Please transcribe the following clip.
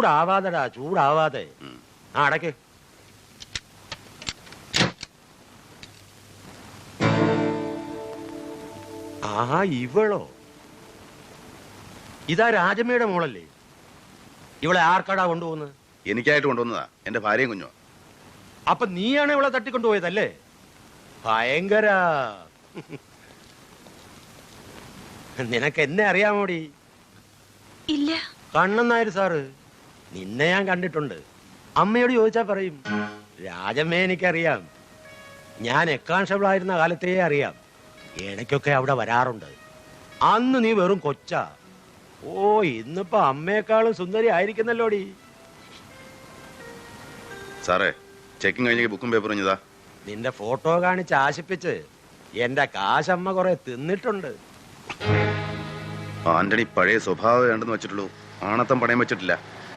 ചൂടാവാതെടാ, ചൂടാവാതെ. ആ അടയ്ക്ക്. ആഹാ, ഇവളോ? ഇതാ രാജമ്മയുടെ മോളല്ലേ? ഇവളെ ആർക്കാടാ കൊണ്ടുപോകുന്നത്? എനിക്കായിട്ട് കൊണ്ടുവന്നതാ, എന്റെ ഭാര്യയും കുഞ്ഞോ. അപ്പൊ നീയാണ് ഇവളെ തട്ടിക്കൊണ്ടുപോയതല്ലേ? ഭയങ്കര. നിനക്ക് എന്നെ അറിയാമോടി? ഇല്ല. കണ്ണൻ നായർ സാറ്. നിന്നെ ഞാൻ കണ്ടിട്ടുണ്ട്. അമ്മയോട് ചോദിച്ചാ പറയും. രാജമ്മയെ എനിക്കറിയാം. ഞാൻ എക്കാൺസ്റ്റബിൾ ആയിരുന്ന കാലത്തേ അറിയാം. ഇടയ്ക്കൊക്കെ അവിടെ വരാറുണ്ട്. അന്ന് നീ വെറും കൊച്ചാ. ഓ, ഇന്നിപ്പോ അമ്മയെക്കാളും സുന്ദരി ആയിരിക്കുന്നല്ലോടി. സാറേ, ചെക്കിങ് കഴിഞ്ഞ ബുക്കും പേപ്പറും ഇതാ. നിന്റെ ഫോട്ടോ കാണിച്ച് ആശിപ്പിച്ച് എന്റെ കാശമ്മ കുറെ തിന്നിട്ടുണ്ട്. ആന്റണി പഴയ സ്വഭാവം വേണ്ടെന്ന് വെച്ചിട്ടുള്ളൂ, ആണത്തം പണയം വെച്ചിട്ടില്ല.